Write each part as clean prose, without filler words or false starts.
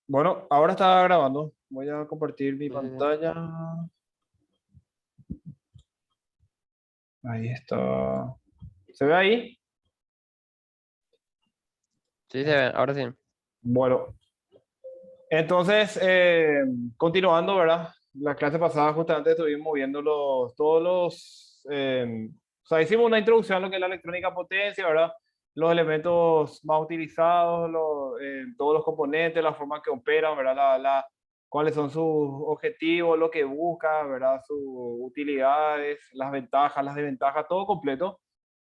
Bueno, ahora está grabando. Voy a compartir mi Sí, sí, sí. pantalla. Ahí está. ¿Se ve ahí? Sí, se ve, ahora sí. Bueno, entonces, continuando, ¿verdad? La clase pasada justamente estuvimos viendo o sea, hicimos una introducción a lo que es la electrónica potencia, ¿verdad? Los elementos más utilizados, todos los componentes, la forma que operan, ¿verdad? Cuáles son sus objetivos, lo que busca, ¿verdad? Sus utilidades, las ventajas, las desventajas, todo completo.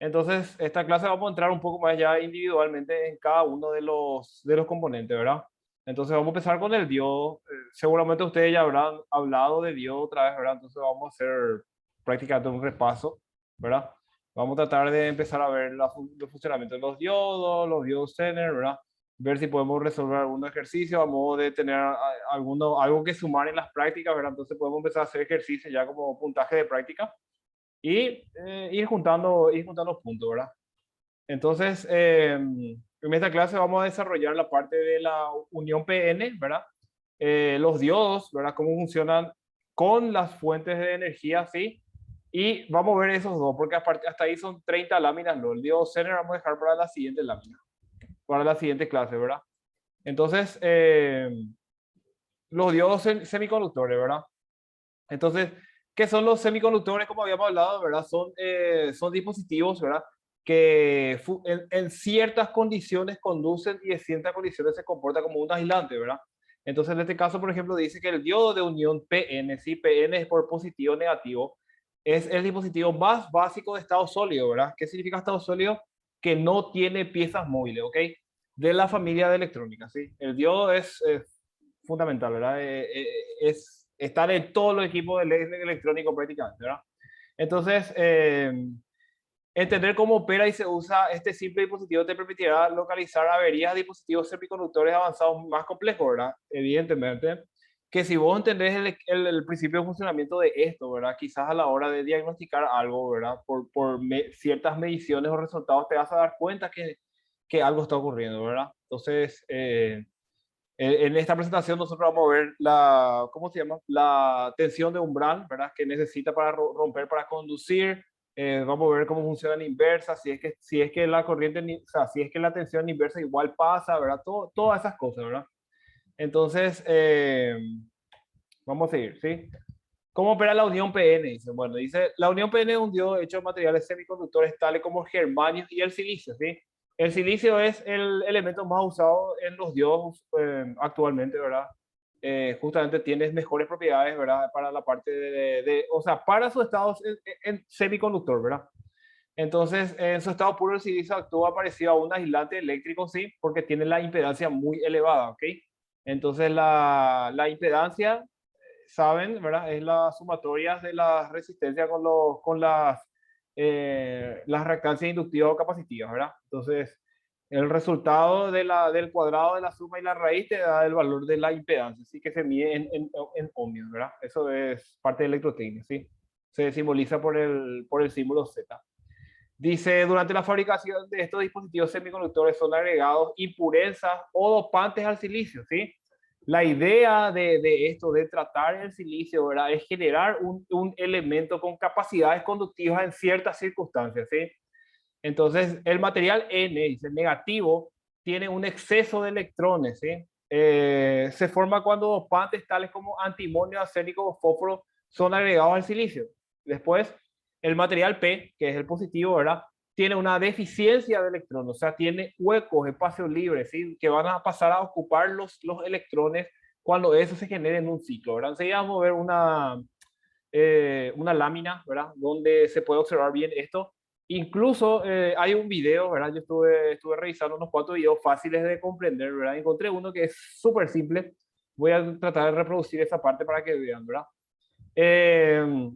Entonces, esta clase vamos a entrar un poco más ya individualmente en cada uno de los componentes, ¿verdad? Entonces vamos a empezar con el diodo. Seguramente ustedes ya habrán hablado de diodo otra vez, ¿verdad? Entonces vamos a hacer prácticamente un repaso, ¿verdad? Vamos a tratar de empezar a ver el funcionamiento de los diodos Zener, ¿verdad? Ver si podemos resolver algún ejercicio a modo de tener algo que sumar en las prácticas, ¿verdad? Entonces podemos empezar a hacer ejercicios ya como puntaje de práctica y ir juntando puntos, ¿verdad? Entonces, en esta clase vamos a desarrollar la parte de la unión PN, ¿verdad? Los diodos, ¿verdad? Cómo funcionan con las fuentes de energía, ¿sí? Y vamos a ver esos dos, porque hasta ahí son 30 láminas, ¿no? El diodo Zener vamos a dejar para la siguiente lámina, para la siguiente clase, ¿verdad? Entonces, los diodos semiconductores, ¿verdad? Entonces, ¿qué son los semiconductores? Como habíamos hablado, ¿verdad? Son dispositivos, ¿verdad? Que en ciertas condiciones conducen y en ciertas condiciones se comporta como un aislante, ¿verdad? Entonces, en este caso, por ejemplo, dice que el diodo de unión PN, ¿sí? PN es por positivo o negativo, es el dispositivo más básico de estado sólido, ¿verdad? ¿Qué significa estado sólido? Que no tiene piezas móviles, ¿ok? De la familia de electrónica, ¿sí? El diodo es fundamental, ¿verdad? Es estar en todos los equipos electrónicos prácticamente, ¿verdad? Entonces, entender cómo opera y se usa este simple dispositivo te permitirá localizar averías de dispositivos semiconductores avanzados más complejos, ¿verdad? Evidentemente, que si vos entendés el principio de funcionamiento de esto, ¿verdad? Quizás a la hora de diagnosticar algo, ¿verdad? Por ciertas mediciones o resultados te vas a dar cuenta que algo está ocurriendo, ¿verdad? Entonces, en esta presentación nosotros vamos a ver ¿cómo se llama? La tensión de umbral, ¿verdad? Que necesita para romper, para conducir. Vamos a ver cómo funciona la inversa, si es que la corriente, o sea, si es que la tensión inversa igual pasa, ¿verdad? Todas esas cosas, ¿verdad? Entonces, vamos a seguir, ¿sí? ¿Cómo opera la unión PN? Dice, la unión PN es un diodo hecho de materiales semiconductores tales como el germanio y el silicio, ¿sí? El silicio es el elemento más usado en los diodos actualmente, ¿verdad? Justamente tiene mejores propiedades, ¿verdad? Para la parte o sea, para su estado en semiconductor, ¿verdad? Entonces, en su estado puro, el silicio actúa parecido a un aislante eléctrico, ¿sí? Porque tiene la impedancia muy elevada, ¿ok? Entonces, la impedancia saben, ¿verdad? Es la sumatoria de la resistencia con las reactancias inductivas o capacitivas, ¿verdad? Entonces, el resultado del cuadrado de la suma y la raíz te da el valor de la impedancia, así que se mide en ohmios, ¿verdad? Eso es parte de electrotecnia, ¿sí? Se simboliza por el símbolo Z. Dice, durante la fabricación de estos dispositivos semiconductores son agregados impurezas o dopantes al silicio, ¿sí? La idea de esto, de tratar el silicio, ¿verdad? Es generar un elemento con capacidades conductivas en ciertas circunstancias, ¿sí? Entonces, el material N, dice negativo, tiene un exceso de electrones, ¿sí? Se forma cuando dopantes tales como antimonio, arsénico o fósforo son agregados al silicio. Después, el material P, que es el positivo, ¿verdad? Tiene una deficiencia de electrones, o sea, tiene huecos, espacios libres, ¿sí? Que van a pasar a ocupar los electrones cuando eso se genere en un ciclo, ¿verdad? Enseguida vamos a ver una lámina, ¿verdad? Donde se puede observar bien esto. Incluso hay un video, ¿verdad? Yo estuve revisando unos cuantos videos fáciles de comprender, ¿verdad? Encontré uno que es súper simple. Voy a tratar de reproducir esa parte para que vean, ¿verdad? Eh,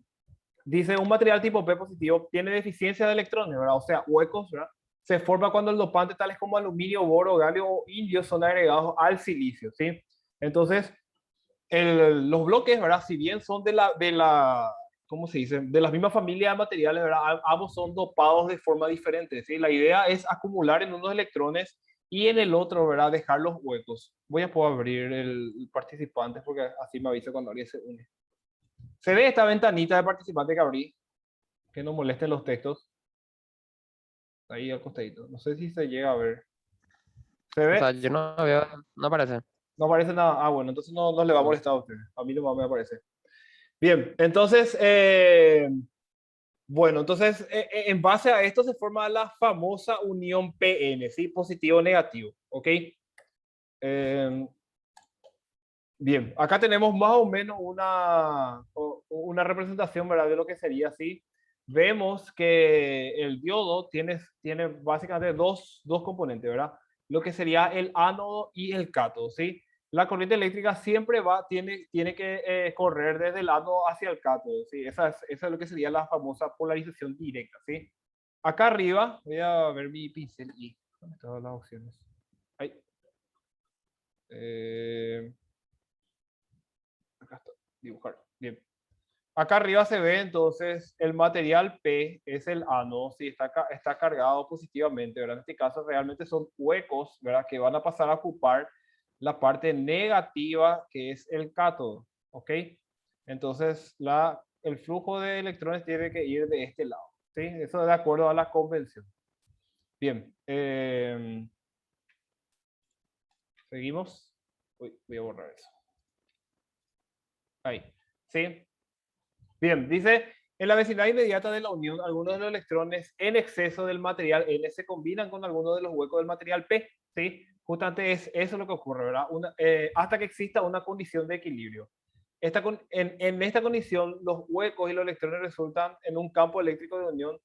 Dice, un material tipo P positivo tiene deficiencia de electrones, ¿verdad? O sea, huecos, ¿verdad? Se forma cuando el dopante tales como aluminio, boro, galio o indio son agregados al silicio, ¿sí? Entonces, los bloques, ¿verdad? Si bien son ¿cómo se dice? De la misma familia de materiales, ¿verdad? Ambos son dopados de forma diferente, ¿sí? La idea es acumular en unos electrones y en el otro, ¿verdad? Dejar los huecos. Voy a poder abrir el participante porque así me avisa cuando alguien se une. Se ve esta ventanita de participante que abrí, que no molesten los textos. Ahí al costadito. No sé si se llega a ver. ¿Se O ve? sea, yo no veo, no aparece. No aparece nada. Ah, bueno, entonces no le va a No. molestar a usted. A mí no me aparece. Bien, entonces, bueno, entonces en base a esto se forma la famosa unión PN, ¿sí? Positivo negativo, ¿ok? Eh, bien, acá tenemos más o menos una representación, ¿verdad? De lo que sería así. Vemos que el diodo tiene básicamente dos componentes, ¿verdad? Lo que sería el ánodo y el cátodo, ¿sí? La corriente eléctrica siempre tiene que correr desde el ánodo hacia el cátodo, ¿sí? Esa es lo que sería la famosa polarización directa, ¿sí? Acá arriba, voy a ver mi pincel y ¿dónde están las opciones? Ahí. Acá está, dibujar. Bien. Acá arriba se ve entonces el material P es el ánodo, si está cargado positivamente, ¿verdad? En este caso realmente son huecos, ¿verdad? Que van a pasar a ocupar la parte negativa que es el cátodo, ¿ok? Entonces el flujo de electrones tiene que ir de este lado, ¿sí? Eso de acuerdo a la convención. Bien, seguimos. Uy, voy a borrar eso. Ahí, ¿sí? Bien, dice, en la vecindad inmediata de la unión, algunos de los electrones en exceso del material N se combinan con algunos de los huecos del material P, ¿sí? Justamente eso lo que ocurre, ¿verdad? Hasta que exista una condición de equilibrio. En esta condición, los huecos y los electrones resultan en un campo eléctrico de unión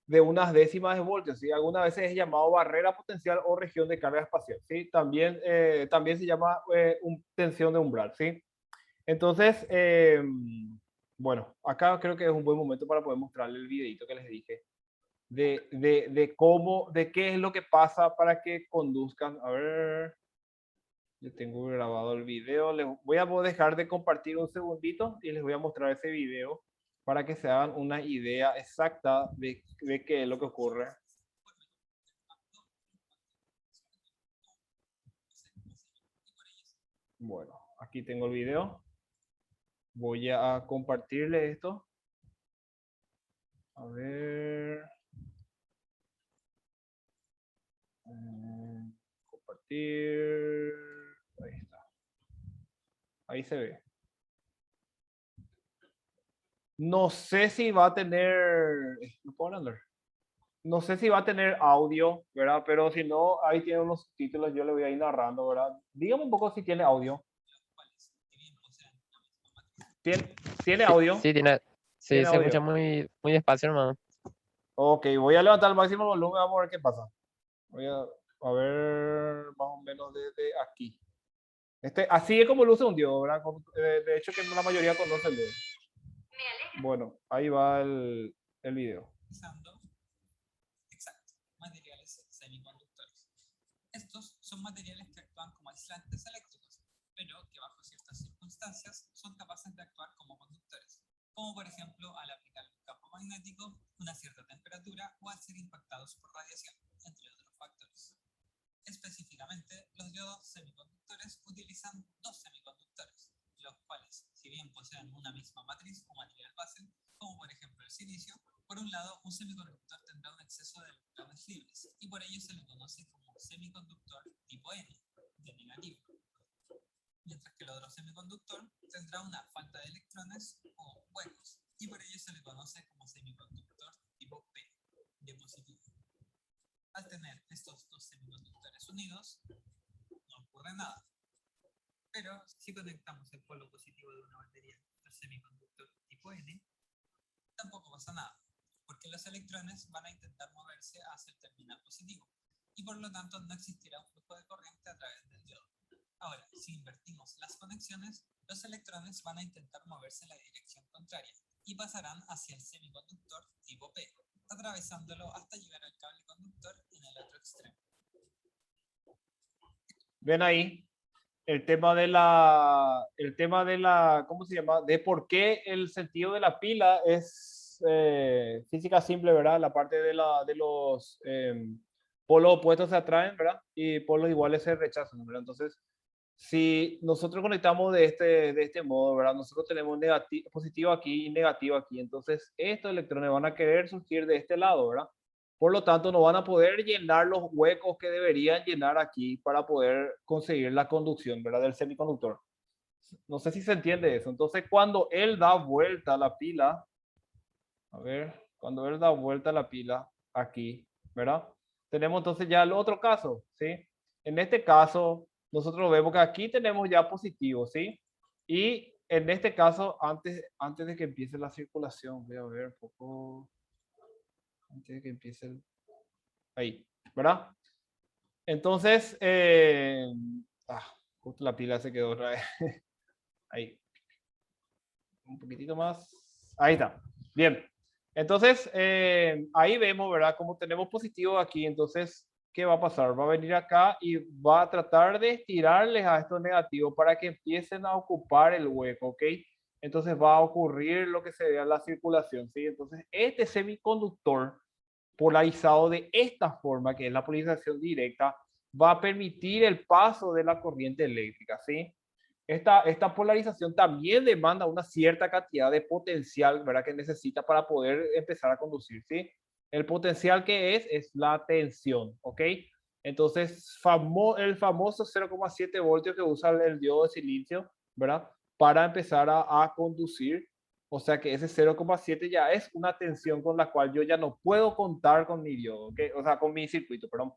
de unas décimas de voltios, ¿sí? Algunas veces es llamado barrera potencial o región de carga espacial, ¿sí? También se llama tensión de umbral, ¿sí? Entonces, bueno, acá creo que es un buen momento para poder mostrarle el videito que les dije de qué es lo que pasa para que conduzcan. A ver, yo tengo grabado el video. Les voy a dejar de compartir un segundito y les voy a mostrar ese video para que se hagan una idea exacta de qué es lo que ocurre. Bueno, aquí tengo el video. Voy a compartirle esto. A ver. Compartir. Ahí está. Ahí se ve. No sé si va a tener. ¿No puedo hablar? No sé si va a tener audio, ¿verdad? Pero si no, ahí tiene unos subtítulos, yo le voy a ir narrando, ¿verdad? Dígame un poco si tiene audio. ¿Tiene Sí, audio? sí, tiene, sí, ¿Tiene se escucha audio? muy, muy despacio, hermano. Ok, voy a levantar el máximo volumen, vamos a ver qué pasa. Voy a ver más o menos desde aquí. Así es como luce un diodo, ¿verdad? De hecho, que la mayoría conoce el diodo. Bueno, ahí va el video. Exacto, materiales semiconductores. Estos son materiales que actúan como aislantes eléctricos, pero que bajo ciertas circunstancias son capaces de actuar como conductores, como por ejemplo al aplicar un campo magnético, una cierta temperatura o al ser impactados por radiación, entre otros factores. Específicamente, los diodos semiconductores utilizan dos semiconductores, los cuales, si bien poseen una misma matriz o material base, como por ejemplo el silicio, por un lado, un semiconductor tendrá un exceso de electrones libres y por ello se le conoce como semiconductor tipo N, de negativo, mientras que el otro semiconductor tendrá una falta de electrones o huecos y por ello se le conoce como semiconductor tipo P, de positivo. Al tener estos dos semiconductores unidos, no ocurre nada. Pero si conectamos el polo positivo de una batería al semiconductor tipo N, tampoco pasa nada, porque los electrones van a intentar moverse hacia el terminal positivo y por lo tanto no existirá un flujo de corriente a través del diodo. Ahora, si invertimos las conexiones, los electrones van a intentar moverse en la dirección contraria y pasarán hacia el semiconductor tipo P, atravesándolo hasta llegar al cable conductor en el otro extremo. Ven ahí el tema de la, ¿cómo se llama? De por qué el sentido de la pila es física simple, ¿verdad? La parte de polos opuestos se atraen, ¿verdad? Y polos iguales se rechazan, ¿verdad? Entonces, si nosotros conectamos de este modo, ¿verdad? Nosotros tenemos positivo aquí y negativo aquí. Entonces, estos electrones van a querer surgir de este lado, ¿verdad? Por lo tanto, no van a poder llenar los huecos que deberían llenar aquí para poder conseguir la conducción, ¿verdad? Del semiconductor. No sé si se entiende eso. Entonces, cuando él da vuelta a la pila, a ver, cuando él da vuelta a la pila aquí, ¿verdad? Tenemos entonces ya el otro caso, ¿sí? En este caso, nosotros vemos que aquí tenemos ya positivo, ¿sí? Y en este caso, antes de que empiece la circulación, voy a ver un poco, antes de que empiece ahí, ¿verdad? Entonces, justo la pila se quedó otra vez. Ahí, un poquitito más. Ahí está. Bien. Entonces, ahí vemos, ¿verdad? Como tenemos positivo aquí, entonces, ¿qué va a pasar? Va a venir acá y va a tratar de estirarles a estos negativos para que empiecen a ocupar el hueco, ¿ok? Entonces va a ocurrir lo que sería la circulación, ¿sí? Entonces, este semiconductor polarizado de esta forma, que es la polarización directa, va a permitir el paso de la corriente eléctrica, ¿sí? Esta polarización también demanda una cierta cantidad de potencial, ¿verdad? Que necesita para poder empezar a conducir, ¿sí? El potencial que es la tensión, ¿ok? Entonces, el famoso 0,7 voltios que usa el diodo de silicio, ¿verdad? Para empezar a conducir. O sea que ese 0,7 ya es una tensión con la cual yo ya no puedo contar con mi diodo, ¿ok? O sea, con mi circuito, perdón.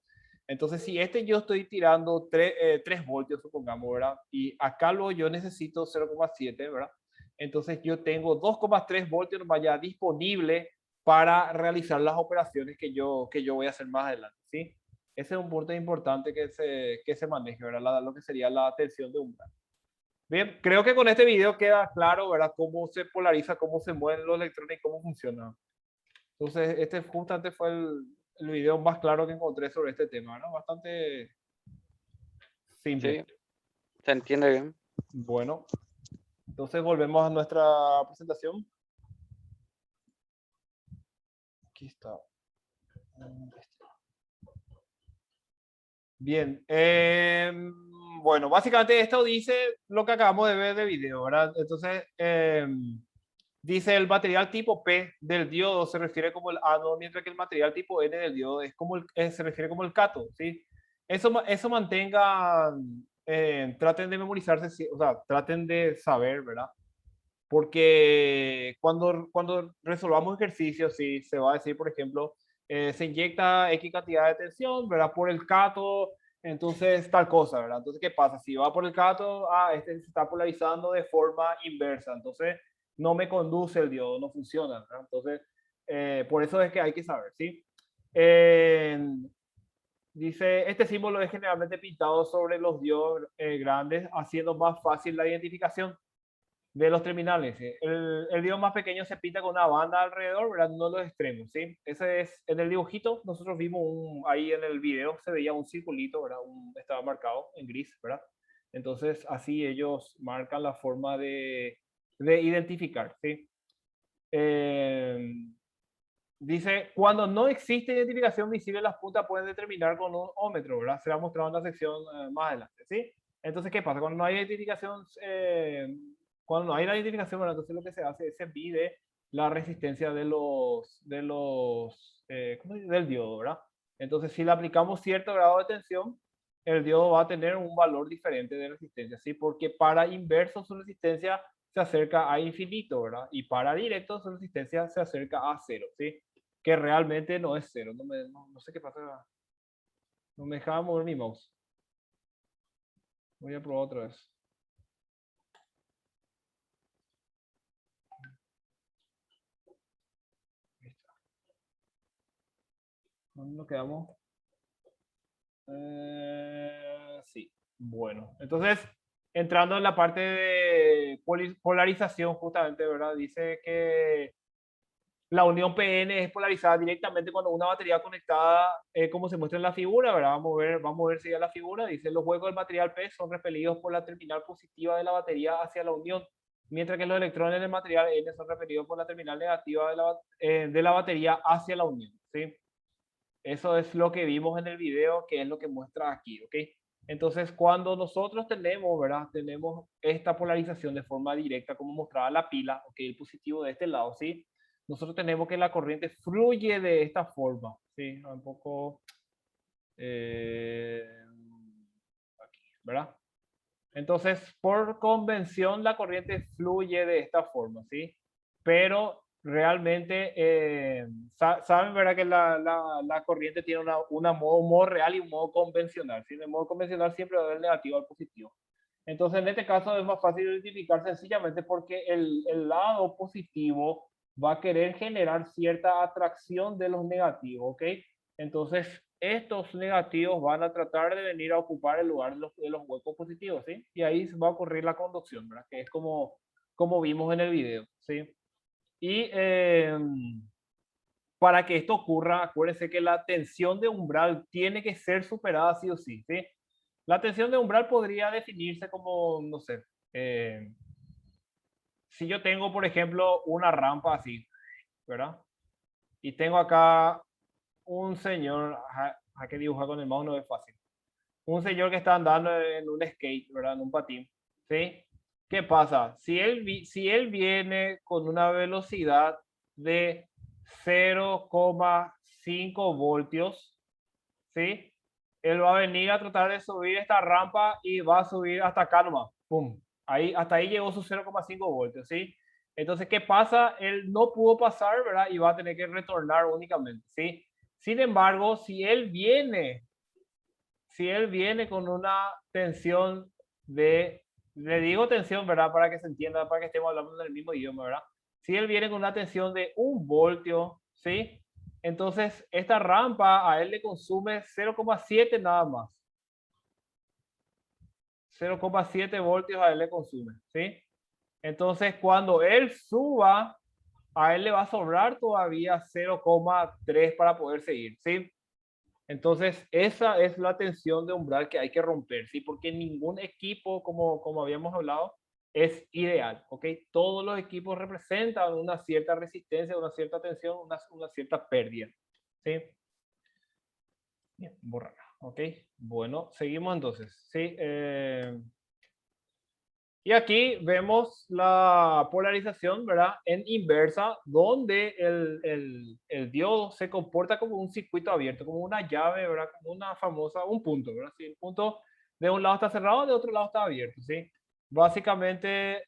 Entonces, si yo estoy tirando 3 voltios, supongamos, ¿verdad? Y acá luego yo necesito 0,7, ¿verdad? Entonces yo tengo 2,3 voltios ya disponible para realizar las operaciones que yo voy a hacer más adelante, ¿sí? Ese es un punto importante que se maneje, ¿verdad? Lo que sería la tensión de umbral. Bien, creo que con este video queda claro, ¿verdad? Cómo se polariza, cómo se mueven los electrones y cómo funciona. Entonces, este justamente fue el video más claro que encontré sobre este tema, ¿no? Bastante simple. Sí, se entiende bien. Bueno, entonces volvemos a nuestra presentación. Aquí está. Bien. Bueno, básicamente esto dice lo que acabamos de ver de video, ¿verdad? Entonces, dice el material tipo P del diodo se refiere como el ánodo, mientras que el material tipo N del diodo es como se refiere como el cátodo, ¿sí? Eso mantengan, traten de memorizarse, o sea, traten de saber, ¿verdad? Porque cuando resolvamos ejercicios, sí, se va a decir, por ejemplo, se inyecta X cantidad de tensión, ¿verdad? Por el cátodo, entonces tal cosa, ¿verdad? Entonces, ¿qué pasa? Si va por el cátodo, este se está polarizando de forma inversa, entonces no me conduce el diodo, no funciona, ¿verdad? Entonces, por eso es que hay que saber, ¿sí? Dice, este símbolo es generalmente pintado sobre los diodos grandes, haciendo más fácil la identificación de los terminales. El diodo más pequeño se pinta con una banda alrededor, ¿verdad? No los extremos, ¿sí? Ese es, en el dibujito, nosotros vimos ahí en el video, se veía un circulito, ¿verdad? Estaba marcado en gris, ¿verdad? Entonces, así ellos marcan la forma de identificar, ¿sí? Dice, cuando no existe identificación visible, las puntas pueden determinar con un ómetro, ¿verdad? Se va mostrado en la sección más adelante, ¿sí? Entonces, ¿qué pasa? Cuando no hay identificación, cuando no hay la identificación, ¿verdad? Entonces lo que se hace es se mide la resistencia del diodo, ¿verdad? Entonces, si le aplicamos cierto grado de tensión, el diodo va a tener un valor diferente de resistencia, ¿sí? Porque para inverso su resistencia se acerca a infinito, ¿verdad? Y para directo su resistencia se acerca a cero, ¿sí? Que realmente no es cero. No sé qué pasa. No me dejaba mover mi mouse. Voy a probar otra vez. ¿Dónde nos quedamos? Sí. Bueno, entonces, entrando en la parte de polarización, justamente, ¿verdad? Dice que la unión PN es polarizada directamente cuando una batería conectada, como se muestra en la figura, ¿verdad? Vamos a ver si ya la figura. Dice, los huecos del material P son repelidos por la terminal positiva de la batería hacia la unión, mientras que los electrones del material N son repelidos por la terminal negativa de la batería hacia la unión, ¿sí? Eso es lo que vimos en el video, que es lo que muestra aquí, ¿ok? Entonces, cuando nosotros tenemos, ¿verdad? Tenemos esta polarización de forma directa, como mostraba la pila, ¿ok? El positivo de este lado, ¿sí? Nosotros tenemos que la corriente fluye de esta forma, ¿sí? Un poco... aquí, ¿verdad? Entonces, por convención, la corriente fluye de esta forma, ¿sí? Pero realmente, saben, ¿verdad? Que la corriente tiene un modo real y un modo convencional, ¿sí? En el modo convencional siempre va del negativo al positivo. Entonces, en este caso es más fácil identificar sencillamente porque el lado positivo va a querer generar cierta atracción de los negativos, ¿ok? Entonces, estos negativos van a tratar de venir a ocupar el lugar de los huecos positivos, ¿sí? Y ahí va a ocurrir la conducción, ¿verdad? Que es como vimos en el video, ¿sí? Y para que esto ocurra, acuérdense que la tensión de umbral tiene que ser superada sí o sí, ¿sí? La tensión de umbral podría definirse como, no sé, si yo tengo, por ejemplo, una rampa así, ¿verdad? Y tengo acá un señor, que dibujar con el mouse no es fácil. Un señor que está andando en un skate, ¿verdad? En un patín, ¿sí? ¿Qué pasa? Si él viene con una velocidad de 0,5 voltios, ¿sí? Él va a venir a tratar de subir esta rampa y va a subir hasta acá nomás. ¡Pum! Ahí, hasta ahí llegó su 0,5 voltios, ¿sí? Entonces, ¿qué pasa? Él no pudo pasar, ¿verdad? Y va a tener que retornar únicamente, ¿sí? Sin embargo, si él viene con una tensión le digo tensión, ¿verdad? Para que se entienda, para que estemos hablando del mismo idioma, ¿verdad? Si él viene con una tensión de 1 voltio, ¿sí? Entonces, esta rampa a él le consume 0,7 nada más. 0,7 voltios a él le consume, ¿sí? Entonces, cuando él suba, a él le va a sobrar todavía 0,3 para poder seguir, ¿sí? Entonces, esa es la tensión de umbral que hay que romper, ¿sí? Porque ningún equipo, como habíamos hablado, es ideal, ¿ok? Todos los equipos representan una cierta resistencia, una cierta tensión, una cierta pérdida, ¿sí? Bien, borrar, ¿ok? Bueno, seguimos entonces, ¿sí? Y aquí vemos la polarización, ¿verdad? En inversa, donde el diodo se comporta como un circuito abierto, como una llave, ¿verdad? Como una famosa, un punto, ¿verdad? Si el punto de un lado está cerrado, de otro lado está abierto, ¿sí? Básicamente,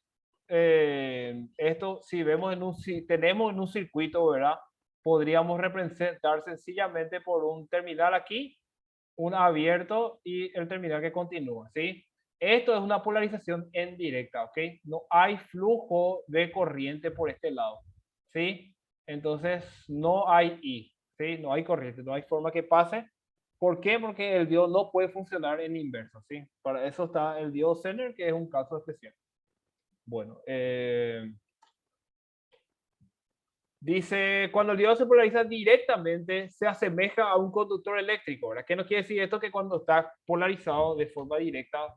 esto, si vemos si tenemos en un circuito, ¿verdad? Podríamos representar sencillamente por un terminal aquí, un abierto y el terminal que continúa, ¿sí? Esto es una polarización en directa, ¿ok? No hay flujo de corriente por este lado, ¿sí? Entonces, no hay I, ¿sí? No hay corriente, no hay forma que pase. ¿Por qué? Porque el diodo no puede funcionar en inverso, ¿sí? Para eso está el diodo Zener, que es un caso especial. Bueno, dice, cuando el diodo se polariza directamente, se asemeja a un conductor eléctrico, ¿verdad? ¿Qué nos quiere decir esto? Que cuando está polarizado de forma directa,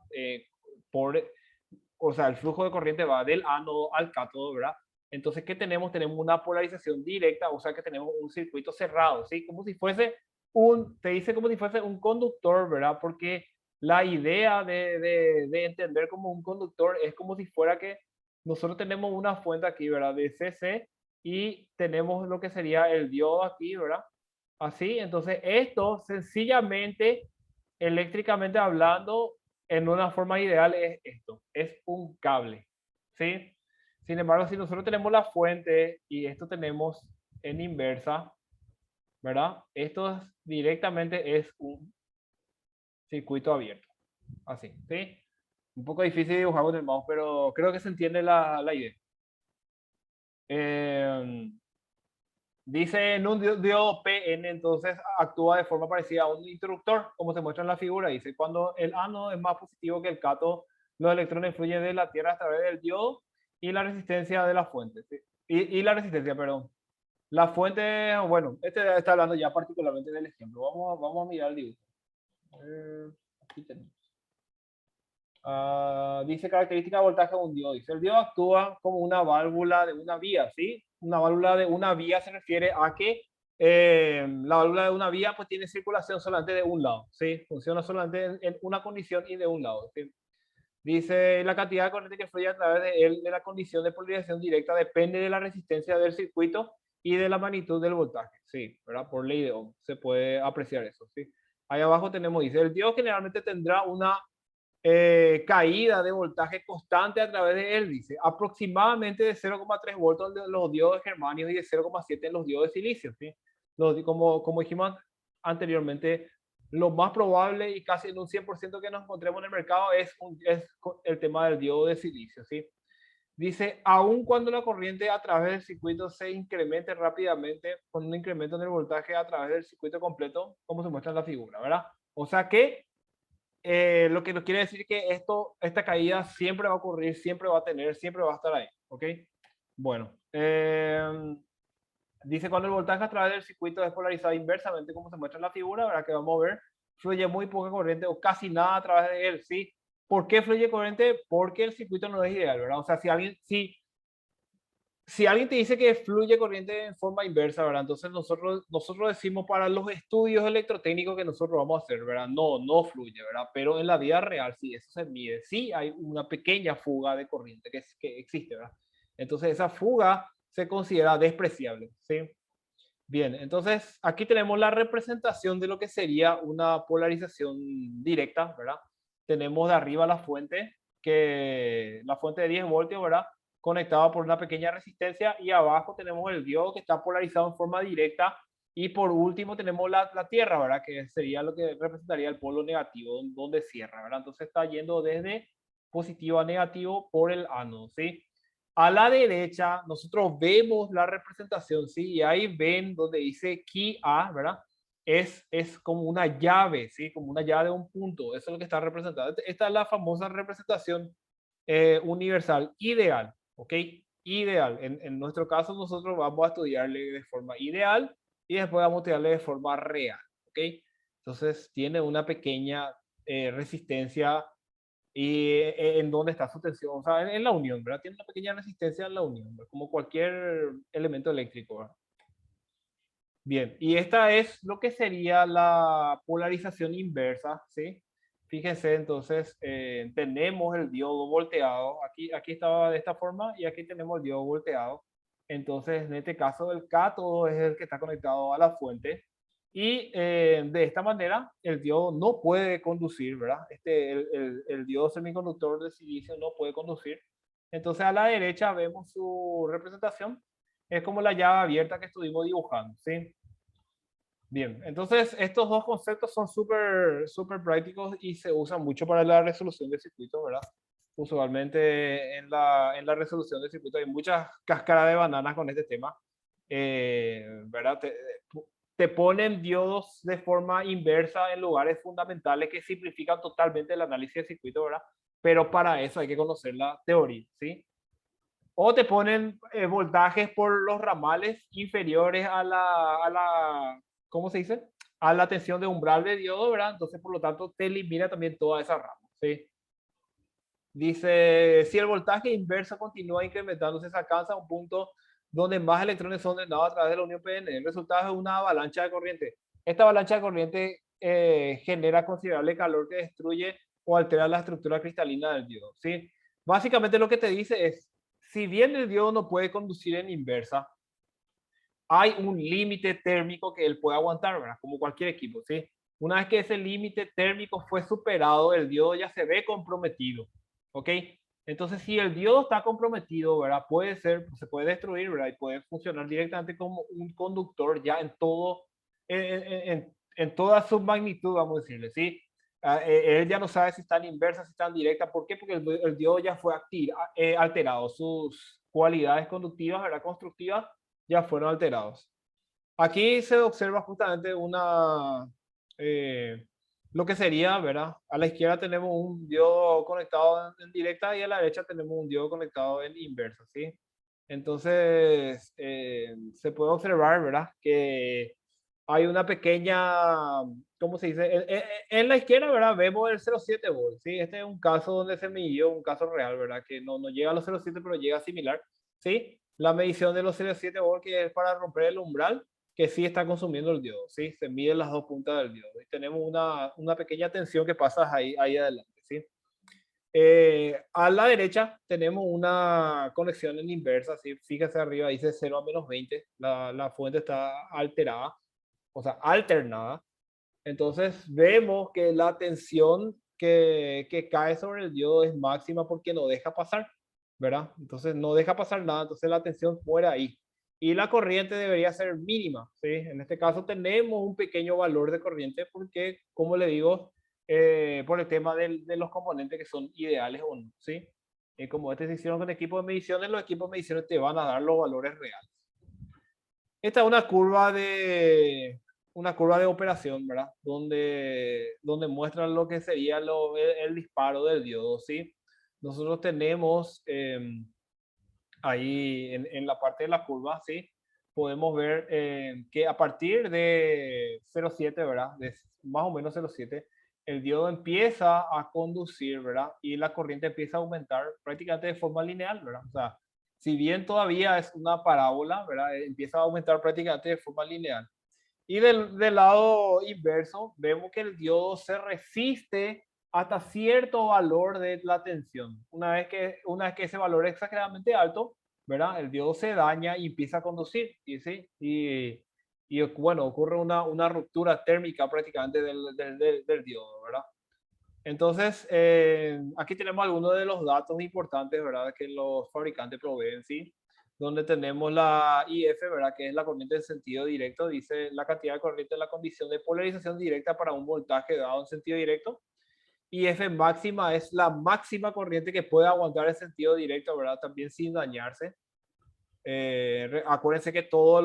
o sea, el flujo de corriente va del ánodo al cátodo, ¿verdad? Entonces, ¿qué tenemos? Tenemos una polarización directa, o sea, que tenemos un circuito cerrado, ¿sí? Como si fuese te dice como si fuese un conductor, ¿verdad? Porque la idea de entender como un conductor es como si fuera que nosotros tenemos una fuente aquí, ¿verdad? De CC y tenemos lo que sería el diodo aquí, ¿verdad? Así, entonces esto sencillamente, eléctricamente hablando, en una forma ideal es esto, es un cable, ¿sí? Sin embargo, si nosotros tenemos la fuente y esto tenemos en inversa, ¿verdad? Esto directamente es un circuito abierto, así, ¿sí? Un poco difícil de dibujar con el mouse, pero creo que se entiende la idea. Dice en un diodo PN, entonces actúa de forma parecida a un interruptor, como se muestra en la figura. Dice, cuando el ánodo es más positivo que el cátodo, los electrones fluyen de la Tierra a través del diodo y la resistencia de la fuente. ¿Sí? Y la resistencia, perdón. La fuente, bueno, este está hablando ya particularmente del ejemplo. Vamos a mirar el dibujo. Aquí tenemos. Dice característica de voltaje de un diodo. Dice, el diodo actúa como una válvula de una vía, ¿sí? Una válvula de una vía se refiere a que La válvula de una vía pues tiene circulación solamente de un lado, ¿sí? Funciona solamente en una condición y de un lado, ¿sí? Dice, la cantidad de corriente que fluye a través de él de la condición de polarización directa depende de la resistencia del circuito y de la magnitud del voltaje, ¿sí? ¿Verdad? Por ley de Ohm se puede apreciar eso, ¿sí? Ahí abajo tenemos, dice, el diodo generalmente tendrá una caída de voltaje constante a través de él, dice, aproximadamente de 0,3 voltios en los diodos de germanio y de 0,7 en los diodos de silicio, ¿sí? Como dijimos anteriormente, lo más probable y casi en un 100% que nos encontremos en el mercado es el tema del diodo de silicio, ¿sí? Dice, aun cuando la corriente a través del circuito se incremente rápidamente con un incremento en el voltaje a través del circuito completo, como se muestra en la figura, ¿verdad? O sea que lo que nos quiere decir que esta caída siempre va a ocurrir, siempre va a tener, siempre va a estar ahí, ¿ok? Bueno, dice cuando el voltaje a través del circuito es polarizado inversamente, como se muestra en la figura, ¿verdad? Que vamos a ver, fluye muy poca corriente o casi nada a través de él, ¿sí? ¿Por qué fluye corriente? Porque el circuito no es ideal, ¿verdad? O sea, si alguien te dice que fluye corriente en forma inversa, ¿verdad? Entonces nosotros decimos para los estudios electrotécnicos que nosotros vamos a hacer, ¿verdad? No fluye, ¿verdad? Pero en la vida real sí, eso se mide. Sí hay una pequeña fuga de corriente que existe, ¿verdad? Entonces esa fuga se considera despreciable, ¿sí? Bien, entonces aquí tenemos la representación de lo que sería una polarización directa, ¿verdad? Tenemos de arriba la fuente de 10 voltios, ¿verdad? Conectada por una pequeña resistencia y abajo tenemos el diodo que está polarizado en forma directa y por último tenemos la tierra, ¿verdad? Que sería lo que representaría el polo negativo donde cierra, ¿verdad? Entonces está yendo desde positivo a negativo por el ánodo, ¿sí? A la derecha nosotros vemos la representación, ¿sí? Y ahí ven donde dice key A, ¿verdad? Es como una llave, ¿sí? Como una llave de un punto. Eso es lo que está representado. Esta es la famosa representación universal ideal, ¿ok? Ideal. En nuestro caso nosotros vamos a estudiarle de forma ideal y después vamos a estudiarle de forma real, ¿ok? Entonces tiene una pequeña resistencia y en dónde está su tensión, o sea, en la unión, ¿verdad? Tiene una pequeña resistencia en la unión, ¿verdad? Como cualquier elemento eléctrico, ¿verdad? Bien, y esta es lo que sería la polarización inversa, ¿sí? Fíjense, entonces, tenemos el diodo volteado, aquí estaba de esta forma y aquí tenemos el diodo volteado. Entonces, en este caso, el cátodo es el que está conectado a la fuente y de esta manera el diodo no puede conducir, ¿verdad? El diodo semiconductor de silicio no puede conducir. Entonces, a la derecha vemos su representación, es como la llave abierta que estuvimos dibujando, ¿sí? Bien, entonces estos dos conceptos son súper prácticos y se usan mucho para la resolución de circuitos, ¿verdad? Usualmente en la resolución de circuitos hay muchas cáscaras de bananas con este tema, ¿verdad? Te ponen diodos de forma inversa en lugares fundamentales que simplifican totalmente el análisis de circuito, ¿verdad? Pero para eso hay que conocer la teoría, ¿sí? O te ponen voltajes por los ramales inferiores ¿cómo se dice? A la tensión de umbral de diodo, ¿verdad? Entonces, por lo tanto, te elimina también toda esa rama, ¿sí? Dice, si el voltaje inverso continúa incrementándose, se alcanza un punto donde más electrones son drenados a través de la unión PN. El resultado es una avalancha de corriente. Esta avalancha de corriente genera considerable calor que destruye o altera la estructura cristalina del diodo, ¿sí? Básicamente lo que te dice es, si bien el diodo no puede conducir en inversa, hay un límite térmico que él puede aguantar, ¿verdad? Como cualquier equipo, ¿sí? Una vez que ese límite térmico fue superado, el diodo ya se ve comprometido, ¿ok? Entonces, si el diodo está comprometido, ¿verdad? Se puede destruir, ¿verdad? Y puede funcionar directamente como un conductor ya en toda su magnitud, vamos a decirle, ¿sí? Él ya no sabe si está en inversa, si está en directa. ¿Por qué? Porque el diodo ya fue alterado. Sus cualidades conductivas, ¿verdad? Constructivas, ya fueron alterados. Aquí se observa justamente lo que sería, ¿verdad? A la izquierda tenemos un diodo conectado en directa y a la derecha tenemos un diodo conectado en inversa, ¿sí? Entonces, se puede observar, ¿verdad? Que hay una pequeña, ¿cómo se dice? En la izquierda, ¿verdad? Vemos el 0,7 volt, ¿sí? Este es un caso donde se midió, un caso real, ¿verdad? Que no llega a los 0,7, pero llega a similar, ¿sí? La medición de los 0,7 volt, que es para romper el umbral, que sí está consumiendo el diodo, ¿sí? Se miden las dos puntas del diodo y tenemos una pequeña tensión que pasa ahí adelante, ¿sí? A la derecha tenemos una conexión en inversa, ¿sí? Fíjese arriba, dice 0 a menos 20, la fuente está alterada, o sea, alternada. Entonces vemos que la tensión que cae sobre el diodo es máxima porque no deja pasar, ¿verdad? Entonces no deja pasar nada, entonces la tensión fuera ahí. Y la corriente debería ser mínima, ¿sí? En este caso tenemos un pequeño valor de corriente porque, como le digo, por el tema de los componentes que son ideales o no, ¿sí? Como este se hicieron con equipos de mediciones, los equipos de mediciones te van a dar los valores reales. Esta es una curva de operación, ¿verdad? Donde muestra lo que sería el disparo del diodo, ¿sí? Nosotros tenemos ahí en la parte de la curva, ¿sí? Podemos ver que a partir de 0,7, ¿verdad? De más o menos 0,7, el diodo empieza a conducir, ¿verdad? Y la corriente empieza a aumentar prácticamente de forma lineal, ¿verdad? O sea, si bien todavía es una parábola, ¿verdad? Empieza a aumentar prácticamente de forma lineal. Y del lado inverso, vemos que el diodo se resiste hasta cierto valor de la tensión. Una vez que ese valor es exageradamente alto, ¿verdad? El diodo se daña y empieza a conducir. ¿Sí? Y bueno, ocurre una ruptura térmica prácticamente del diodo, ¿verdad? Entonces, aquí tenemos algunos de los datos importantes, ¿verdad? Que los fabricantes proveen, ¿sí? Donde tenemos la IF, ¿verdad? Que es la corriente en sentido directo. Dice la cantidad de corriente en la condición de polarización directa para un voltaje dado en sentido directo. IF máxima es la máxima corriente que puede aguantar el sentido directo, ¿verdad? También sin dañarse. Acuérdense que todos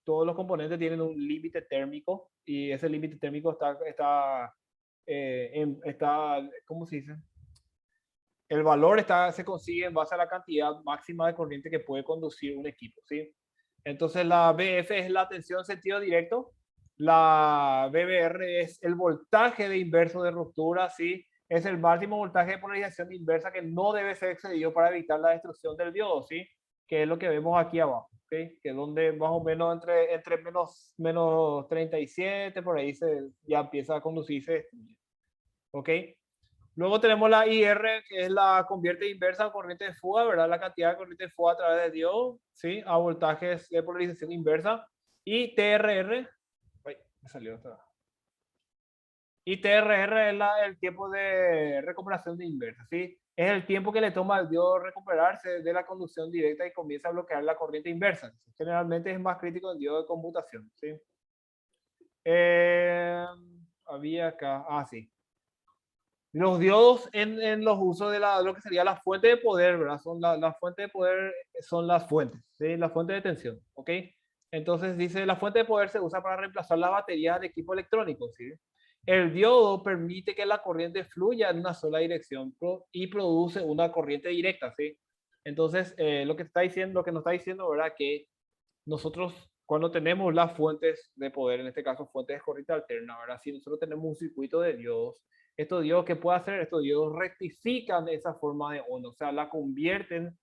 los componentes tienen un límite térmico y ese límite térmico ¿cómo se dice? El valor se consigue en base a la cantidad máxima de corriente que puede conducir un equipo, ¿sí? Entonces la BF es la tensión en sentido directo, la BBR es el voltaje de inverso de ruptura, ¿sí? Es el máximo voltaje de polarización inversa que no debe ser excedido para evitar la destrucción del diodo, ¿sí? Que es lo que vemos aquí abajo, ¿okay? Que es donde más o menos entre menos 37, por ahí ya empieza a conducirse, ¿ok? Luego tenemos la IR, que es la convierte inversa a corriente de fuga, ¿verdad? La cantidad de corriente de fuga a través del diodo, ¿sí? A voltajes de polarización inversa. Y TRR, ay, me salió otra. Y TRR es el tiempo de recuperación de inversa, ¿sí? Es el tiempo que le toma al diodo recuperarse de la conducción directa y comienza a bloquear la corriente inversa. Generalmente es más crítico el diodo de conmutación, ¿sí? Había acá, sí. Los diodos en los usos de lo que sería la fuente de poder, ¿verdad? La fuente de poder son las fuentes, ¿sí? La fuente de tensión, ¿ok? Entonces dice, la fuente de poder se usa para reemplazar las baterías de equipo electrónico, ¿sí? El diodo permite que la corriente fluya en una sola dirección y produce una corriente directa, ¿sí? Entonces, lo que nos está diciendo, ¿verdad? Que nosotros cuando tenemos las fuentes de poder, en este caso fuentes de corriente alterna, ¿verdad? Si nosotros tenemos un circuito de diodos, estos diodos, ¿qué puede hacer? Estos diodos rectifican esa forma de onda, o sea, la convierten,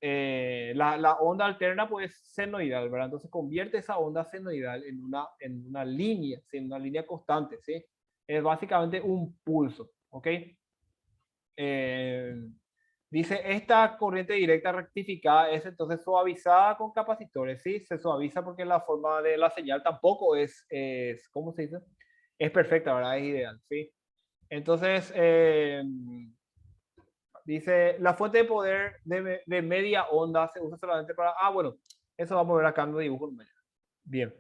la onda alterna pues senoidal, ¿verdad? Entonces convierte esa onda senoidal en una línea, ¿sí? En una línea constante, ¿sí? Es básicamente un pulso, ¿ok? Dice, esta corriente directa rectificada es entonces suavizada con capacitores, ¿sí? Se suaviza porque la forma de la señal tampoco ¿cómo se dice? Es perfecta, ¿verdad? Es ideal, ¿sí? Entonces, dice, la fuente de poder de media onda se usa solamente para... bueno, eso vamos a ver acá en el dibujo. Bien.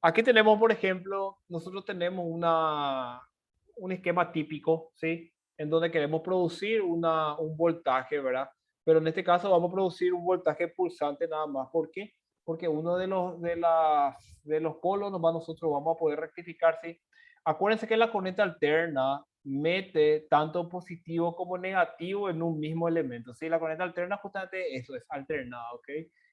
Aquí tenemos, por ejemplo, nosotros tenemos un esquema típico, ¿sí? En donde queremos producir un voltaje, ¿verdad? Pero en este caso vamos a producir un voltaje pulsante nada más. ¿Por qué? Porque uno de los polos nosotros vamos a poder rectificar, ¿sí? Acuérdense que la corriente alterna mete tanto positivo como negativo en un mismo elemento, ¿sí? La corriente alterna justamente eso es alternada, ¿ok?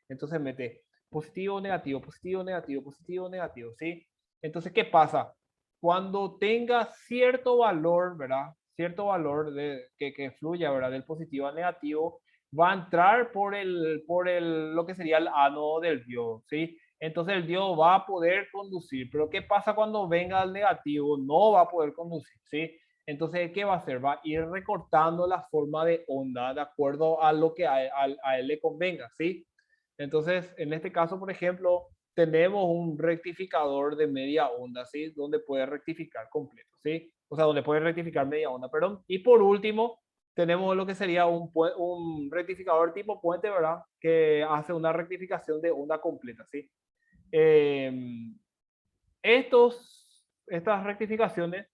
Entonces mete positivo, negativo, positivo, negativo, positivo, negativo, ¿sí? Entonces, ¿qué pasa? Cuando tenga cierto valor, ¿verdad? Cierto valor que fluya, ¿verdad? Del positivo al negativo, va a entrar por lo que sería el ánodo del diodo, ¿sí? entonces el diodo va a poder conducir. Pero ¿qué pasa cuando venga el negativo? No va a poder conducir, ¿sí? Entonces, ¿qué va a hacer? Va a ir recortando la forma de onda de acuerdo a lo que a él le convenga, ¿sí? Entonces, en este caso, por ejemplo, tenemos un rectificador de media onda, ¿sí? Donde puede rectificar completo, ¿sí? O sea, donde puede rectificar media onda, perdón. Y por último, tenemos lo que sería un rectificador tipo puente, ¿verdad? Que hace una rectificación de onda completa, ¿sí? Eh, estas rectificaciones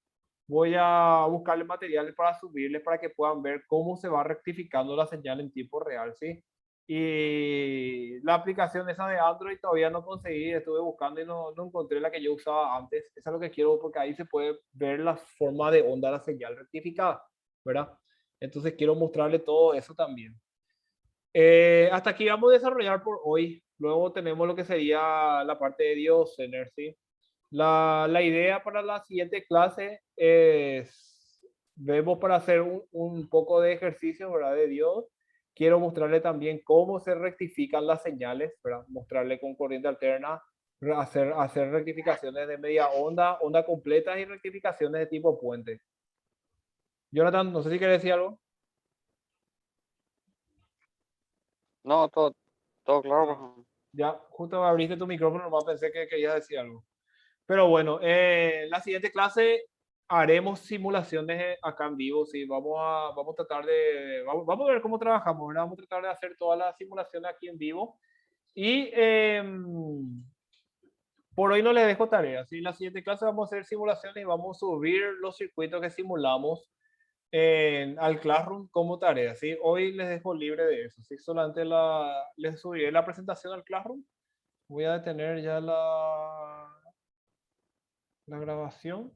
voy a buscarle materiales para subirles para que puedan ver cómo se va rectificando la señal en tiempo real, ¿sí? Y la aplicación esa de Android todavía no conseguí, estuve buscando y no encontré la que yo usaba antes. Eso es lo que quiero porque ahí se puede ver la forma de onda de la señal rectificada, ¿verdad? Entonces quiero mostrarle todo eso también. Hasta aquí vamos a desarrollar por hoy. Luego tenemos lo que sería la parte de Diocener, ¿sí? La idea para la siguiente clase es, vemos para hacer un poco de ejercicio, ¿verdad? De Dios. Quiero mostrarle también cómo se rectifican las señales, ¿verdad? Mostrarle con corriente alterna, hacer rectificaciones de media onda, onda completa y rectificaciones de tipo puente. Jonathan, no sé si quieres decir algo. No, todo claro, Ah, profe. ya, justo abriste tu micrófono, nomás pensé que querías decir algo. Pero bueno, la siguiente clase haremos simulaciones acá en vivo. Sí, vamos a tratar de, vamos a ver cómo trabajamos, ¿verdad? Vamos a tratar de hacer todas las simulaciones aquí en vivo. Y por hoy no les dejo tareas. ¿Sí? En la siguiente clase vamos a hacer simulaciones y vamos a subir los circuitos que simulamos al Classroom como tarea. ¿Sí? Hoy les dejo libre de eso. ¿Sí? Solamente les subiré la presentación al Classroom. Voy a detener ya la grabación.